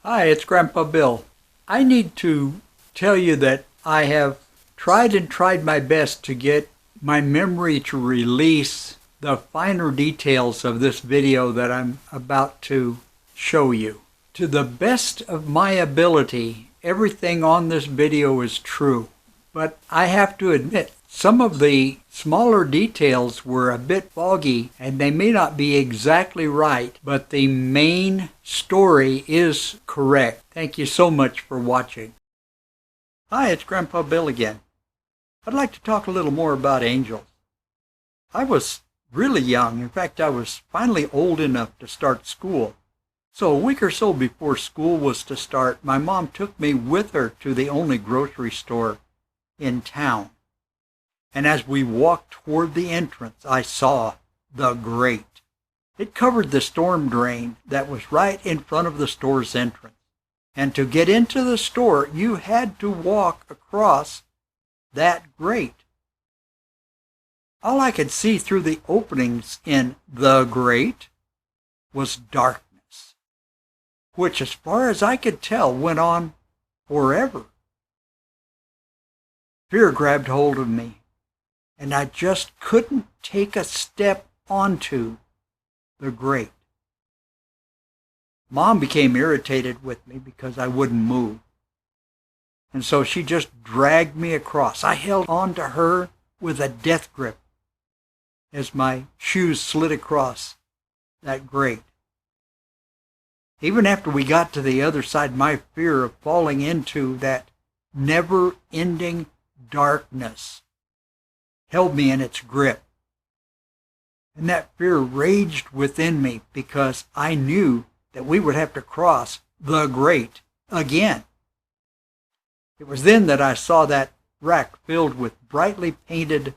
Hi, it's Grandpa Bill. I need to tell you that I have tried my best to get my memory to release the finer details of this video that I'm about to show you. To the best of my ability, everything on this video is true. But I have to admit, some of the smaller details were a bit foggy and they may not be exactly right, but the main story is correct. Thank you so much for watching. Hi, it's Grandpa Bill again. I'd like to talk a little more about angels. I was really young. In fact, I was finally old enough to start school. So a week or so before school was to start, my mom took me with her to the only grocery store in town. And as we walked toward the entrance, I saw the grate. It covered the storm drain that was right in front of the store's entrance. And to get into the store, you had to walk across that grate. All I could see through the openings in the grate was darkness, which, as far as I could tell, went on forever. Fear grabbed hold of me, and I just couldn't take a step onto the grate. Mom became irritated with me because I wouldn't move. And so she just dragged me across. I held on to her with a death grip as my shoes slid across that grate. Even after we got to the other side, my fear of falling into that never-ending darkness held me in its grip. And that fear raged within me because I knew that we would have to cross the grate again. It was then that I saw that rack filled with brightly painted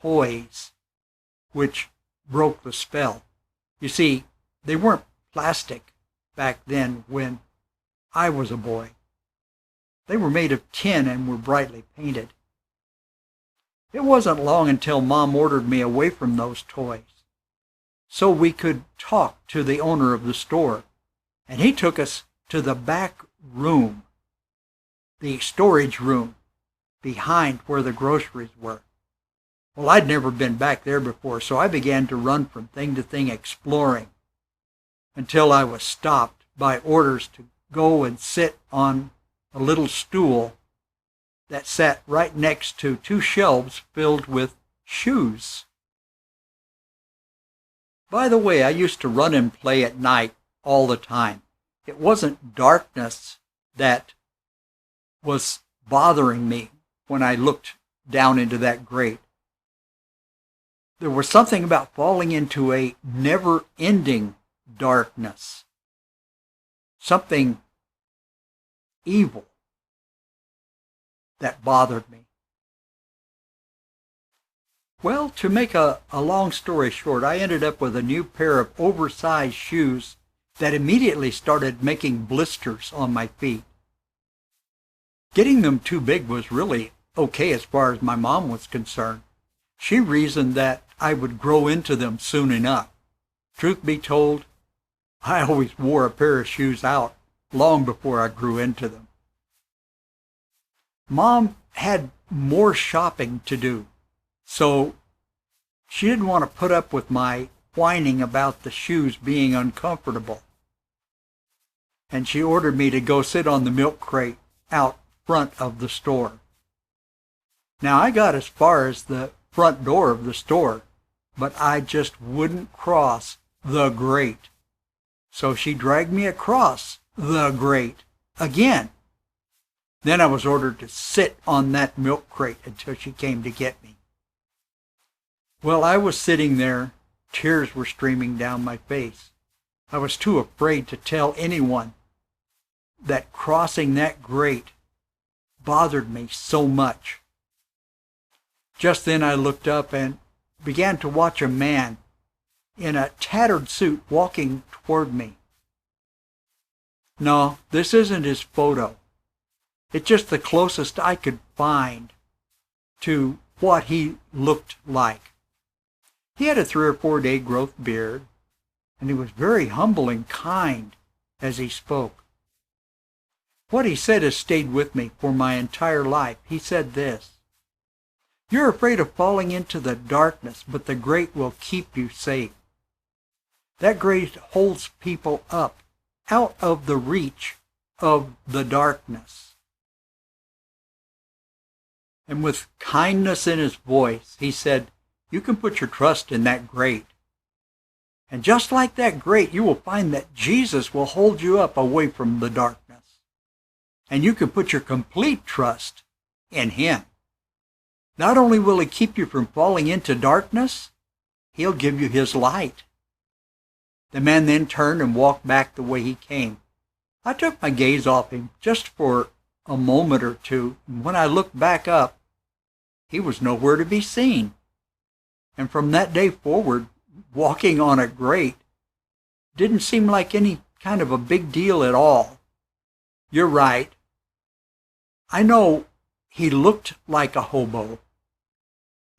toys, which broke the spell. You see, they weren't plastic back then when I was a boy. They were made of tin and were brightly painted. It wasn't long until Mom ordered me away from those toys so we could talk to the owner of the store. And he took us to the back room, the storage room behind where the groceries were. Well, I'd never been back there before, so I began to run from thing to thing exploring until I was stopped by orders to go and sit on a little stool that sat right next to two shelves filled with shoes. By the way, I used to run and play at night all the time. It wasn't darkness that was bothering me when I looked down into that grate. There was something about falling into a never-ending darkness, something evil that bothered me. Well, to make a long story short, I ended up with a new pair of oversized shoes that immediately started making blisters on my feet. Getting them too big was really okay as far as my mom was concerned. She reasoned that I would grow into them soon enough. Truth be told, I always wore a pair of shoes out long before I grew into them. Mom had more shopping to do, so she didn't want to put up with my whining about the shoes being uncomfortable. And she ordered me to go sit on the milk crate out front of the store. Now, I got as far as the front door of the store, but I just wouldn't cross the grate. So she dragged me across the grate again. Then I was ordered to sit on that milk crate until she came to get me. Well, I was sitting there. Tears were streaming down my face. I was too afraid to tell anyone that crossing that grate bothered me so much. Just then I looked up and began to watch a man in a tattered suit walking toward me. No, this isn't his photo. It's just the closest I could find to what he looked like. He had a 3 or 4 day growth beard, and he was very humble and kind as he spoke. What he said has stayed with me for my entire life. He said this: "You're afraid of falling into the darkness, but the grate will keep you safe." That grate holds people up out of the reach of the darkness. And with kindness in his voice, he said, "You can put your trust in that grate. And just like that grate, you will find that Jesus will hold you up away from the darkness. And you can put your complete trust in him. Not only will he keep you from falling into darkness, he'll give you his light." The man then turned and walked back the way he came. I took my gaze off him just for a moment or two, and when I looked back up, he was nowhere to be seen. And from that day forward, walking on a grate didn't seem like any kind of a big deal at all. You're right. I know he looked like a hobo,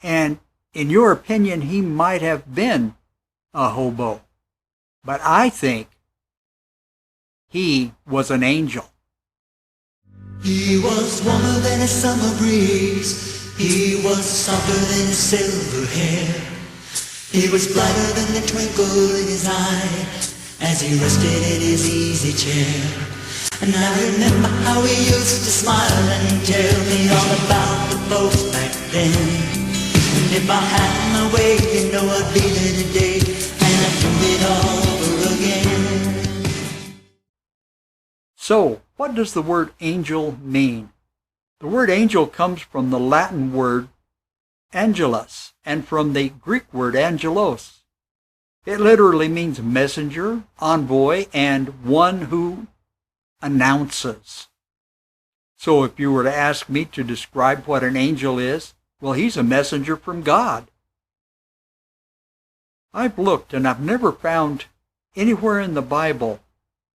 and in your opinion, he might have been a hobo. But I think he was an angel. He was warmer than a summer breeze. He was softer than his silver hair. He was brighter than the twinkle in his eye as he rested in his easy chair. And I remember how he used to smile and tell me all about the folks back then. And if I had my way, you know I'd be there today, and I'd do it all over again. So, what does the word angel mean? The word angel comes from the Latin word angelus and from the Greek word angelos. It literally means messenger, envoy, and one who announces. So if you were to ask me to describe what an angel is, well, he's a messenger from God. I've looked and I've never found anywhere in the Bible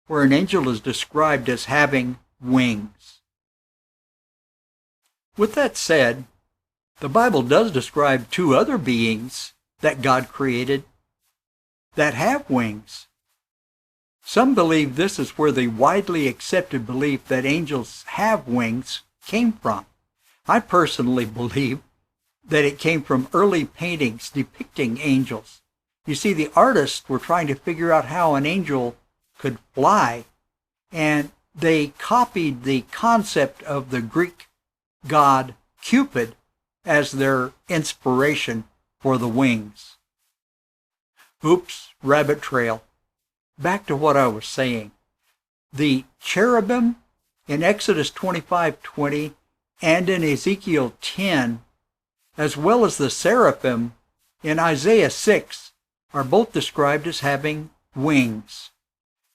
where an angel is described as having wings. With that said, the Bible does describe two other beings that God created that have wings. Some believe this is where the widely accepted belief that angels have wings came from. I personally believe that it came from early paintings depicting angels. You see, the artists were trying to figure out how an angel could fly, and they copied the concept of the Greek god Cupid as their inspiration for the wings. Oops, rabbit trail. Back to what I was saying. The cherubim in Exodus 25:20 and in Ezekiel 10, as well as the seraphim in Isaiah 6, are both described as having wings.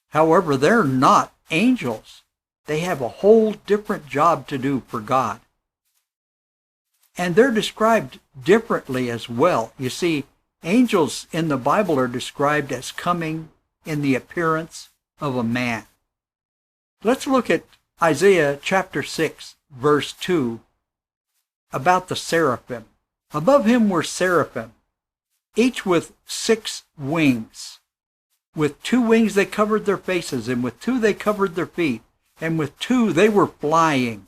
However, they're not angels. They have a whole different job to do for God. And they're described differently as well. You see, angels in the Bible are described as coming in the appearance of a man. Let's look at Isaiah chapter 6, verse 2, about the seraphim. Above him were seraphim, each with 6 wings. With 2 wings they covered their faces, and with 2 they covered their feet, and with 2 they were flying.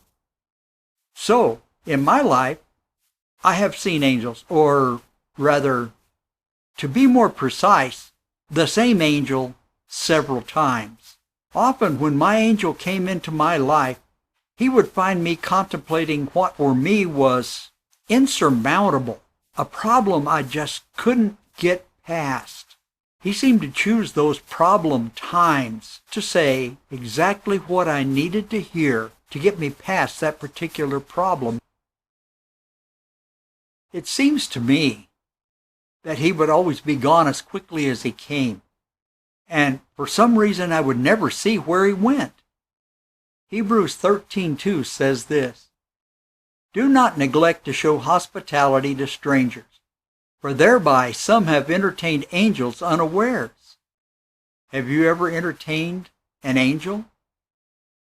So, in my life, I have seen angels, or rather, to be more precise, the same angel several times. Often when my angel came into my life, he would find me contemplating what for me was insurmountable, a problem I just couldn't get past. He seemed to choose those problem times to say exactly what I needed to hear to get me past that particular problem. It seems to me that he would always be gone as quickly as he came, and for some reason I would never see where he went. Hebrews 13:2 says this: "Do not neglect to show hospitality to strangers, for thereby some have entertained angels unawares." Have you ever entertained an angel?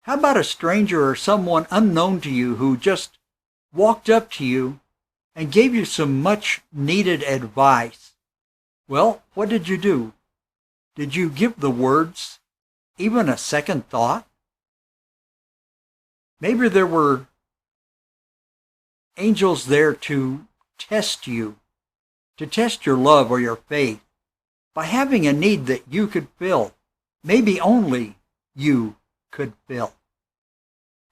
How about a stranger or someone unknown to you who just walked up to you and gave you some much needed advice? Well, what did you do? Did you give the words even a second thought? Maybe there were angels there to test you, to test your love or your faith by having a need that you could fill, maybe only you could fill.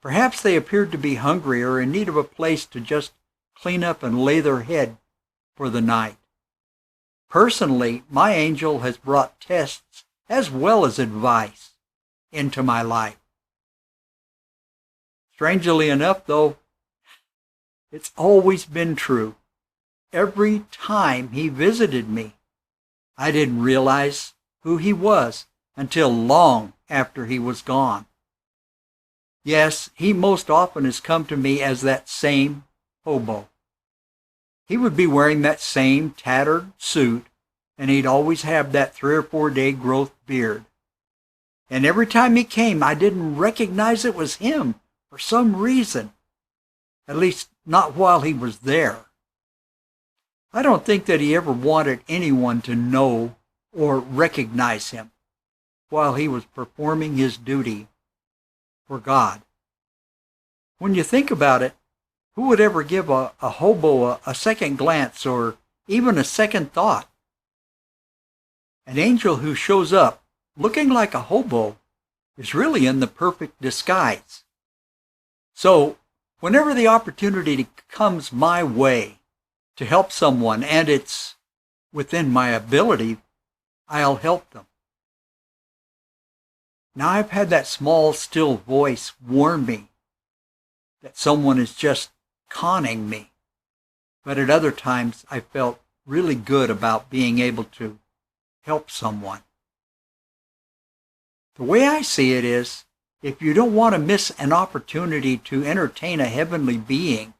Perhaps they appeared to be hungry or in need of a place to just clean up and lay their head for the night. Personally, my angel has brought tests as well as advice into my life. Strangely enough, though, it's always been true. Every time he visited me, I didn't realize who he was until long after he was gone. Yes, he most often has come to me as that same hobo. He would be wearing that same tattered suit, and he'd always have that 3 or 4 day growth beard. And every time he came, I didn't recognize it was him for some reason, at least not while he was there. I don't think that he ever wanted anyone to know or recognize him while he was performing his duty for God. When you think about it, who would ever give a hobo a second glance or even a second thought? An angel who shows up looking like a hobo is really in the perfect disguise. So, whenever the opportunity comes my way to help someone and it's within my ability, I'll help them. Now, I've had that small, still voice warn me that someone is just conning me. But at other times, I felt really good about being able to help someone. The way I see it is, if you don't want to miss an opportunity to entertain a heavenly being,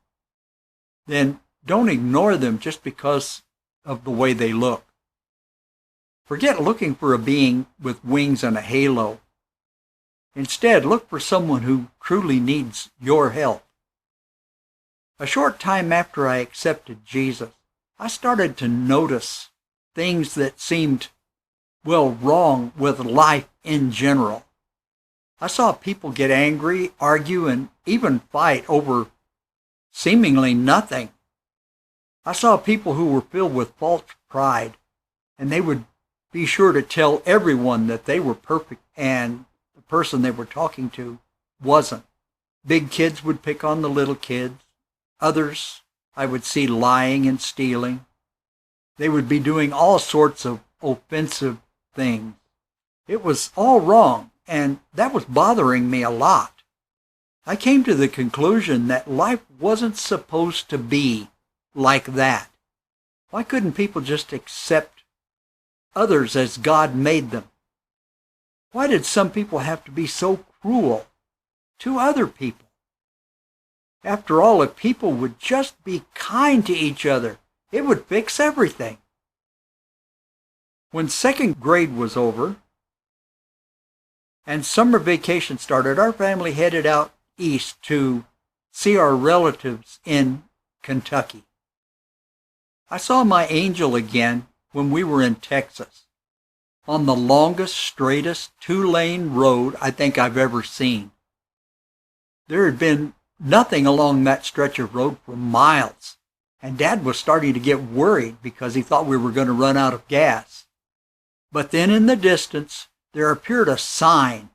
then don't ignore them just because of the way they look. Forget looking for a being with wings and a halo. Instead, look for someone who truly needs your help. A short time after I accepted Jesus, I started to notice things that seemed, wrong with life in general. I saw people get angry, argue, and even fight over seemingly nothing. I saw people who were filled with false pride, and they would be sure to tell everyone that they were perfect and the person they were talking to wasn't. Big kids would pick on the little kids. Others I would see lying and stealing. They would be doing all sorts of offensive things. It was all wrong, and that was bothering me a lot. I came to the conclusion that life wasn't supposed to be like that. Why couldn't people just accept others as God made them? Why did some people have to be so cruel to other people? After all, if people would just be kind to each other, it would fix everything. When second grade was over and summer vacation started, our family headed out east to see our relatives in Kentucky. I saw my angel again when we were in Texas, on the longest, straightest 2-lane road I think I've ever seen. There had been nothing along that stretch of road for miles, and Dad was starting to get worried because he thought we were going to run out of gas. But then in the distance, there appeared a sign,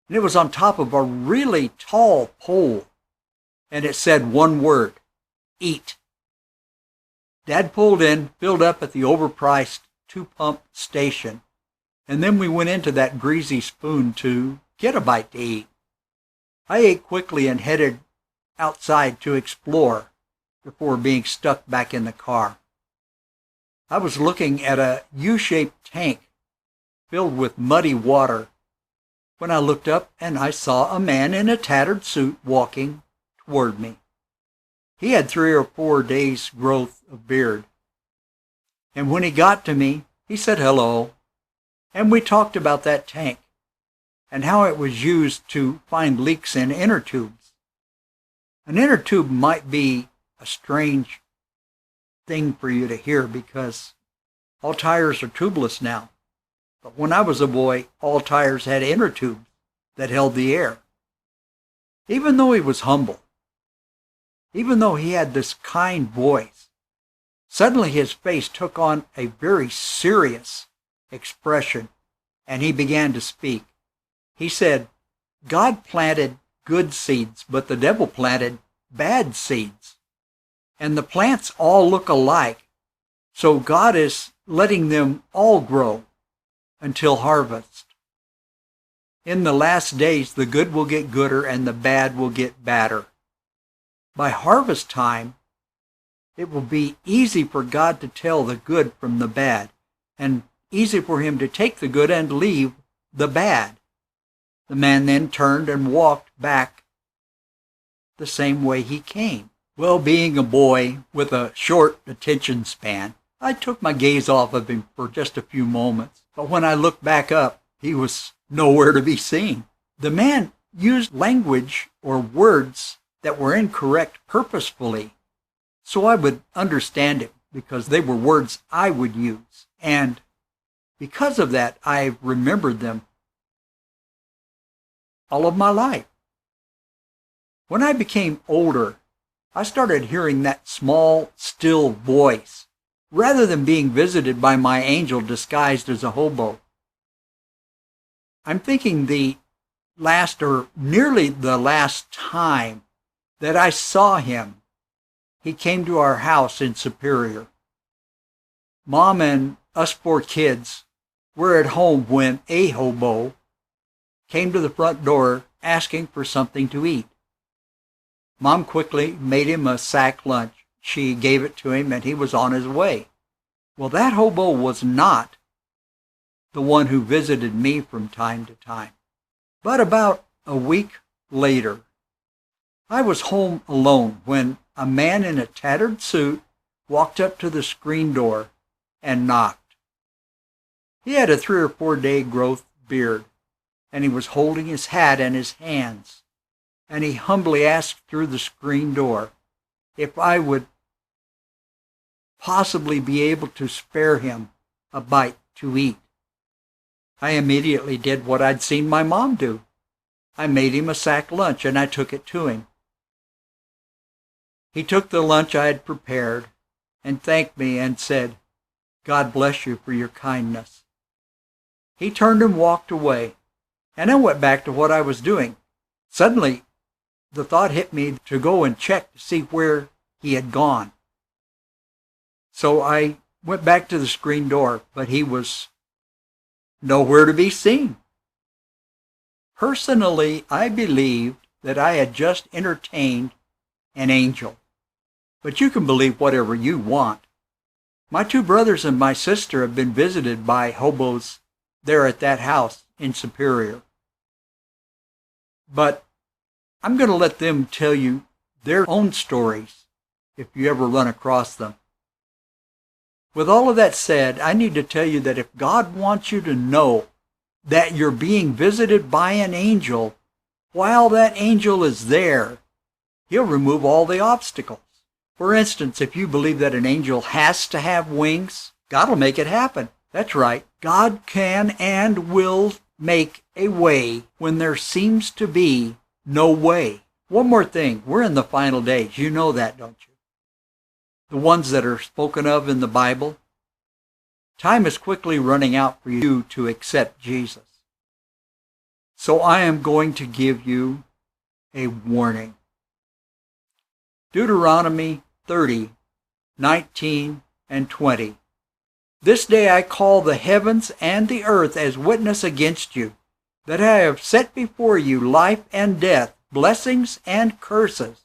and it was on top of a really tall pole, and it said one word: eat. Dad pulled in, filled up at the overpriced 2-pump station, and then we went into that greasy spoon to get a bite to eat. I ate quickly and headed outside to explore before being stuck back in the car. I was looking at a U-shaped tank filled with muddy water when I looked up and I saw a man in a tattered suit walking toward me. He had 3 or 4 days' growth of beard. And when he got to me, he said hello, and we talked about that tank and how it was used to find leaks in inner tubes. An inner tube might be a strange thing for you to hear because all tires are tubeless now. But when I was a boy, all tires had inner tubes that held the air. Even though he was humble, even though he had this kind voice, suddenly his face took on a very serious expression, and he began to speak. He said, God planted good seeds, but the devil planted bad seeds. And the plants all look alike, so God is letting them all grow until harvest. In the last days, the good will get gooder and the bad will get badder. By harvest time, it will be easy for God to tell the good from the bad, and easy for him to take the good and leave the bad. The man then turned and walked back the same way he came. Well, being a boy with a short attention span, I took my gaze off of him for just a few moments. But when I looked back up, he was nowhere to be seen. The man used language or words that were incorrect purposefully, so I would understand it because they were words I would use. And because of that, I remembered them all of my life. When I became older, I started hearing that small, still voice, rather than being visited by my angel disguised as a hobo. I'm thinking the last or nearly the last time that I saw him, he came to our house in Superior. Mom and us 4 kids were at home when a hobo came to the front door asking for something to eat. Mom quickly made him a sack lunch. She gave it to him and he was on his way. Well, that hobo was not the one who visited me from time to time. But about a week later, I was home alone when a man in a tattered suit walked up to the screen door and knocked. He had a 3 or 4 day growth beard, and he was holding his hat in his hands, and he humbly asked through the screen door if I would possibly be able to spare him a bite to eat. I immediately did what I'd seen my mom do. I made him a sack lunch and I took it to him. He took the lunch I had prepared and thanked me and said, God bless you for your kindness. He turned and walked away, and I went back to what I was doing. Suddenly, the thought hit me to go and check to see where he had gone. So I went back to the screen door, but he was nowhere to be seen. Personally, I believed that I had just entertained an angel. But you can believe whatever you want. My 2 brothers and my sister have been visited by hobos there at that house in Superior. But I'm going to let them tell you their own stories if you ever run across them. With all of that said, I need to tell you that if God wants you to know that you're being visited by an angel, while that angel is there, he'll remove all the obstacles. For instance, if you believe that an angel has to have wings, God will make it happen. That's right. God can and will make a way when there seems to be no way. One more thing. We're in the final days. You know that, don't you? The ones that are spoken of in the Bible. Time is quickly running out for you to accept Jesus. So I am going to give you a warning. Deuteronomy 30, 19, and 20. This day I call the heavens and the earth as witness against you, that I have set before you life and death, blessings and curses.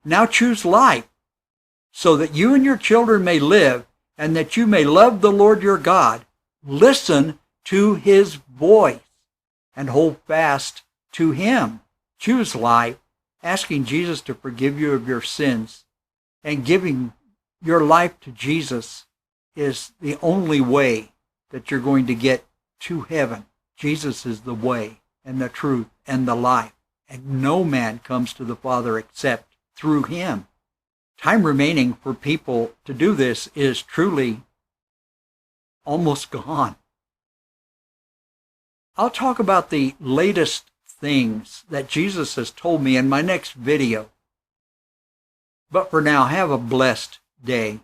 Now choose life, so that you and your children may live, and that you may love the Lord your God. Listen to his voice, and hold fast to him. Choose life, asking Jesus to forgive you of your sins, and giving your life to Jesus is the only way that you're going to get to heaven. Jesus is the way and the truth and the life, and no man comes to the Father except through him. Time remaining for people to do this is truly almost gone. I'll talk about the latest things that Jesus has told me in my next video. But for now, have a blessed day.